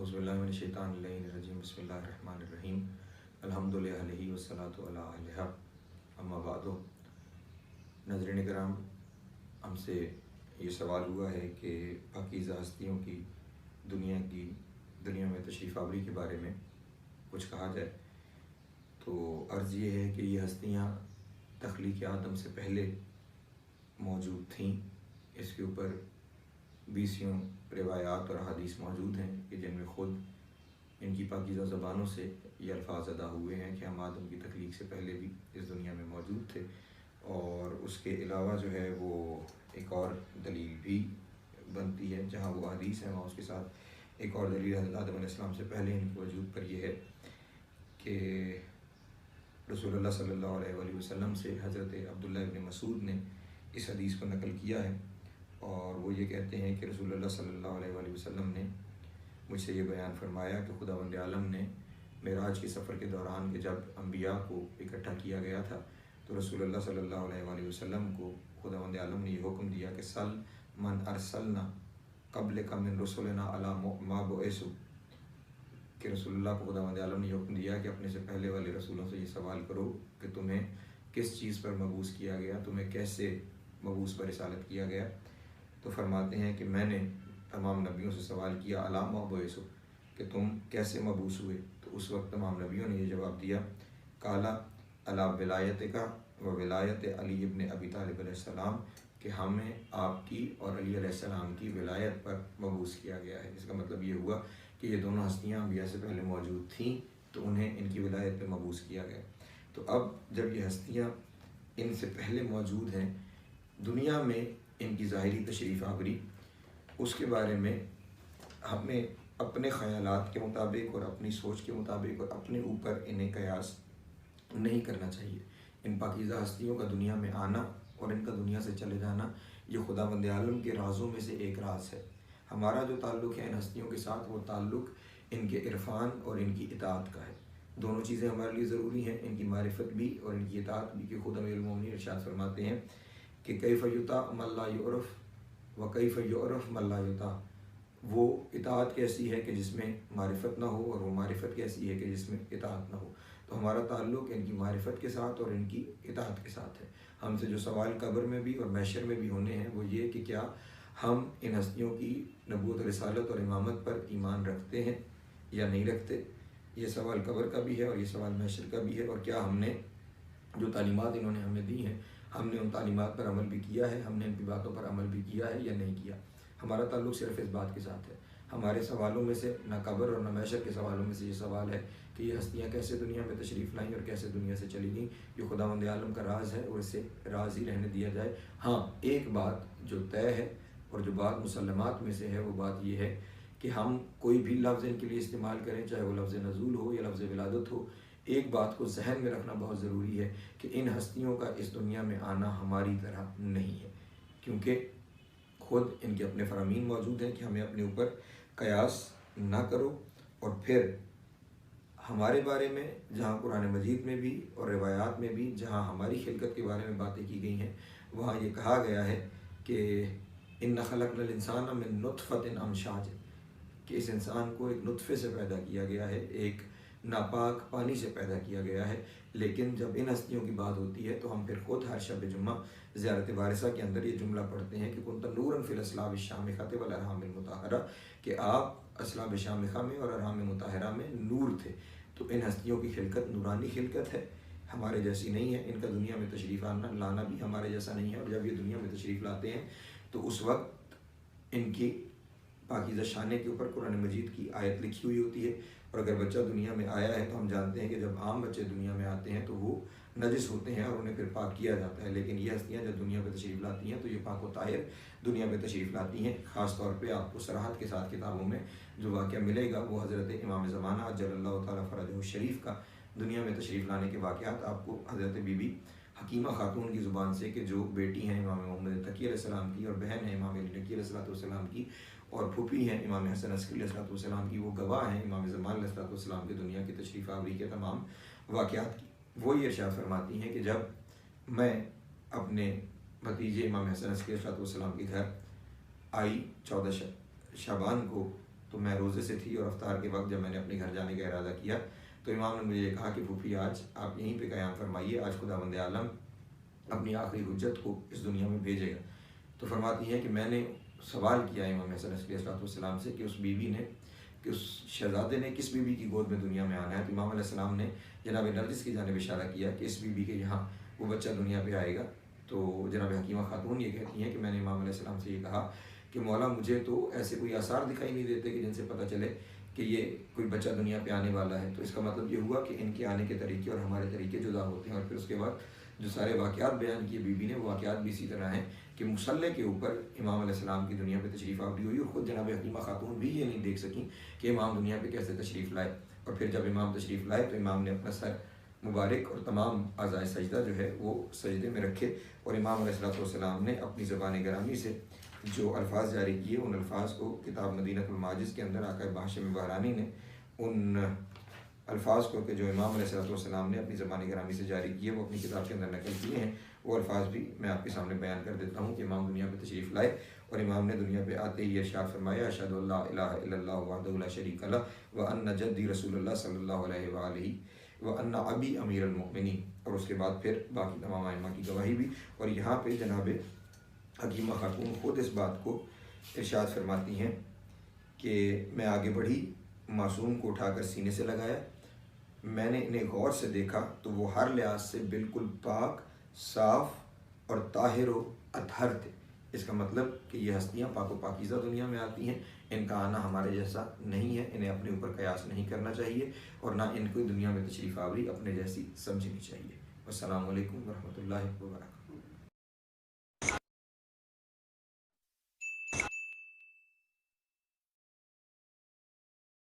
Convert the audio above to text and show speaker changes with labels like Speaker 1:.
Speaker 1: औज़ुबिल्लाहिमिनश्शैतानिर्रजीम बिस्मिल्लाहिर्रहमानिर्रहीम अल्हम्दुलिल्लाहि वस्सलातु अला अहलिहा अम्मा बादु। नाज़रीन किराम, हमसे ये सवाल हुआ है कि पाकीज़ा हस्तियों की दुनिया में तशरीफ़ आवरी के बारे में कुछ कहा जाए। तो अर्ज़ ये है कि ये हस्तियाँ तख्लीक़ आदम से पहले मौजूद थीं। इसके ऊपर 20 रिवायात और हदीस मौजूद हैं कि जिनमें ख़ुद इनकी पाकीज़ा ज़बानों से ये अल्फ़ाज़ अदा हुए हैं कि हम आदम की तख्लीक़ से पहले भी इस दुनिया में मौजूद थे। और उसके अलावा जो है वो एक और दलील भी बनती है, जहाँ वो हदीस है वहाँ उसके साथ एक और दलील हज़रत आदम अलैहिस्सलाम से पहले इनके वजूद पर यह है कि रसूलुल्लाह सल्लल्लाहु अलैहि वसल्लम से हज़रत अब्दुल्ला इब्न मसूद ने इस हदीस को नकल किया है और वो ये कहते हैं कि रसूलुल्लाह सल्लल्लाहु अलैहि वसल्लम ने मुझसे ये बयान फरमाया कि खुदावंद आलम ने मेराज के सफ़र के दौरान के जब अम्बिया को इकट्ठा किया गया था तो रसूलुल्लाह सल्लल्लाहु अलैहि वसल्लम को खुदावंद आलम ने ये हुक्म दिया कि सल मन अरसलना क़ब्ल का मिन रसूलिना अला मा बुइसु, कि रसूलुल्लाह को खुदावंद आलम ने हुक्म दिया कि अपने से पहले वाले रसूलों से ये सवाल करो कि तुम्हें किस चीज़ पर मबूस किया गया, तुम्हें कैसे मबूस पर रिसालत किया गया। तो फरमाते हैं कि मैंने तमाम नबियों से सवाल किया अला मा बुइसु, कि तुम कैसे मबूस हुए। तो उस वक्त तमाम नबियों ने ये जवाब दिया काला अला विलायत का व विलायत अली इब्न अबी तालिब अलैहिस्सलाम, कि हमें आपकी और अली अलैहिस्सलाम की विलायत पर मबूस किया गया है। इसका मतलब ये हुआ कि ये दोनों हस्तियाँ अम्बिया से पहले मौजूद थीं तो उन्हें इनकी विलायत पर मबूस किया गया। तो अब जब ये हस्तियाँ इनसे पहले मौजूद हैं, दुनिया में इनकी ज़ाहिरी तशरीफ़ आवरी उसके बारे में हमें अपने ख़यालात के मुताबिक और अपनी सोच के मुताबिक और अपने ऊपर इन्हें कयास नहीं करना चाहिए। इन पाकीज़ा हस्तियों का दुनिया में आना और इनका दुनिया से चले जाना ये खुदावंद आलम के राज़ों में से एक राज है। हमारा जो ताल्लुक़ है इन हस्तियों के साथ वो ताल्लुक़ इनके इरफ़ान और इनकी इताअत का है। दोनों चीज़ें हमारे लिए ज़रूरी हैं, इनकी मारिफत भी और इनकी इताअत भी। कि खुद अमीरुल मोमिनीन इरशाद फरमाते हैं कि कैफ़ युता मन ला युरफ़ व कैफ़ युरफ़ मन ला युता। वो इताअत कैसी है कि जिसमें मारिफत ना हो और वो मारिफत कैसी है कि जिसमें इताअत ना हो। तो हमारा ताल्लुक़ इनकी मारिफत के साथ और इनकी इताअत के साथ है। हमसे जो सवाल कब्र में भी और महशर में भी होने हैं वो ये कि क्या हम इन हस्तियों की नबूवत, रिसालत और इमामत पर ईमान रखते हैं या नहीं रखते। ये सवाल कब्र का भी है और ये सवाल महशर का भी है। और क्या हमने जो तालीमात इन्होंने हमें दी हैं हमने उन तालीमात पर अमल भी किया है, हमने इनकी बातों पर अमल भी किया है या नहीं किया। हमारा ताल्लुक़ सिर्फ इस बात के साथ है। हमारे सवालों में से न कब्र और न महशर के सवालों में से ये सवाल है कि ये हस्तियाँ कैसे दुनिया में तशरीफ़ लाईं और कैसे दुनिया से चली गईं। ये खुदावंद आलम का राज है और इसे राज ही रहने दिया जाए। हाँ, एक बात जो तय है और जो बात मुसल्लमात में से है वो बात ये है कि हम कोई भी लफ्ज़ इनके लिए इस्तेमाल करें, चाहे वो लफ्ज़ नज़ूल हो या लफ्ज़ विलादत हो, एक बात को जहन में रखना बहुत ज़रूरी है कि इन हस्तियों का इस दुनिया में आना हमारी तरह नहीं है, क्योंकि खुद इनके अपने फरामीन मौजूद हैं कि हमें अपने ऊपर कयास ना करो। और फिर हमारे बारे में जहाँ कुरान मजीद में भी और रिवायात में भी जहाँ हमारी खिलकत के बारे में बातें की गई हैं वहाँ ये कहा गया है कि इन्ना खलक़नल इंसान मिन नुत्फ़तिन अमशाज, कि इस इंसान को एक नुत्फ़े से पैदा किया गया है, एक नापाक पानी से पैदा किया गया है। लेकिन जब इन हस्तियों की बात होती है तो हम फिर ख़ुद हर शब जुम्मा ज़ियारत वारिसा के अंदर ये जुमला पढ़ते हैं कि कुंत नूरन फ़िल अस्लाब शामिख़ात वल अरहाम मुताहरा, कि आप अस्लाब शामिख़ा में और अरहाम मुताहरा में नूर थे। तो इन हस्तियों की खिलकत नूरानी खिलकत है, हमारे जैसी नहीं है। इनका दुनिया में तशरीफ़ लाना भी हमारे जैसा नहीं है। और जब ये दुनिया में तशरीफ़ लाते हैं तो उस वक्त इनकी पाकीज़ा शाने के ऊपर कुरान मजीद की आयत लिखी हुई होती है। और अगर बच्चा दुनिया में आया है तो हम जानते हैं कि जब आम बच्चे दुनिया में आते हैं तो वो नजिस होते हैं और उन्हें फिर पाक किया जाता है। लेकिन ये हस्तियाँ जब दुनिया में तशरीफ़ लाती हैं तो ये पाक व ताहिर दुनिया में तशरीफ़ लाती हैं। ख़ास तौर पे आपको सराहत के साथ किताबों में जो वाक़या मिलेगा वो हज़रत इमाम ज़माना अज्जलल्लाहु ताला फ़रजहु शरीफ का दुनिया में तशरीफ़ लाने के वाक़यात आपको हज़रत बीबी हकीमा खातून की ज़ुबान से, कि जो बेटी हैं इमाम मोहम्मद तकी अलैहिस्सलाम की और बहन है इमाम अली नकी अलैहिस्सलाम की और फूफी हैं इमाम हसन अस्करी अलैहिस्सलाम की, वो गवाह हैं इमाम ज़मान अलैहिस्सलाम की दुनिया की तशरीफ़ आवरी के तमाम वाक़यात की। वो ये इरशाद फरमाती हैं कि जब मैं अपने भतीजे इमाम हसन अस्करी अलैहिस्सलाम के घर आई 14 शाबान को, تو میں روزے سے تھی، اور افطار کے وقت جب میں نے اپنے گھر جانے کا ارادہ کیا تو امام نے مجھے یہ کہا کہ پھوپھی آج آپ یہیں پہ قیام فرمائیے، آج خداوند عالم اپنی آخری حجت کو اس دنیا میں بھیجے گا۔ تو فرماتی ہیں کہ میں نے سوال کیا امام حسن علیہ السلام سے کہ اس بیوی نے، کہ اس شہزادے نے کس بیوی کی گود میں دنیا میں آنا ہے؟ تو امام علیہ السلام نے جناب نرگس کی جانب اشارہ کیا کہ اس بیوی کے یہاں وہ بچہ دنیا پہ آئے گا۔ تو جناب حکیمہ خاتون یہ کہتی ہیں کہ میں نے امام علیہ السلام سے یہ کہا کہ مولا مجھے تو ایسے کوئی آثار دکھائی نہیں دیتے کہ جن سے پتہ چلے کہ یہ کوئی بچہ دنیا پہ آنے والا ہے۔ تو اس کا مطلب یہ ہوا کہ ان کے آنے کے طریقے اور ہمارے طریقے جدا ہوتے ہیں۔ اور پھر اس کے بعد جو سارے واقعات بیان کیے بی بی نے، وہ واقعات بھی اسی طرح ہیں کہ مصلح کے اوپر امام علیہ السلام کی دنیا پہ تشریف آوری ہوئی، اور خود جناب حکیمہ خاتون بھی یہ نہیں دیکھ سکیں کہ امام دنیا پہ کیسے تشریف لائے۔ اور پھر جب امام تشریف لائے تو امام نے اپنا سر مبارک اور تمام اعضائے سجدہ جو ہے وہ سجدے میں رکھے، اور امام علیہ السلام نے اپنی زبان گرامی سے جو الفاظ جاری کیے، ان الفاظ کو کتاب مدینۃ الماجز کے اندر آقا ہاشم بحرانی نے ان الفاظ کو کہ جو امام علیہ السلام نے اپنی زبان گرامی سے جاری کیے وہ اپنی کتاب کے اندر نقل کیے ہیں، وہ الفاظ بھی میں آپ کے سامنے بیان کر دیتا ہوں کہ امام دنیا پہ تشریف لائے، اور امام نے دنیا پہ آتے ہی ارشاد فرمایا اشہد ان لا الہ الا اللہ وحدہ لا شریک لہ وان جدی رسول اللہ صلی اللہ علیہ وآلہ وان ابی امیر المؤمنین، اور اس کے بعد پھر باقی تمام ائمہ کی گواہی بھی۔ اور یہاں پہ جناب حکیمہ خاتون خود اس بات کو ارشاد فرماتی ہیں کہ میں آگے بڑھی، معصوم کو اٹھا کر سینے سے لگایا، میں نے انہیں غور سے دیکھا تو وہ ہر لحاظ سے بالکل پاک، صاف اور طاہر و اطہر تھے۔ اس کا مطلب کہ یہ ہستیاں پاک و پاکیزہ دنیا میں آتی ہیں، ان کا آنا ہمارے جیسا نہیں ہے، انہیں اپنے اوپر قیاس نہیں کرنا چاہیے، اور نہ ان کو دنیا میں تشریف آوری اپنے جیسی سمجھنی چاہیے۔ السلام علیکم ورحمۃ اللہ وبرکاتہ۔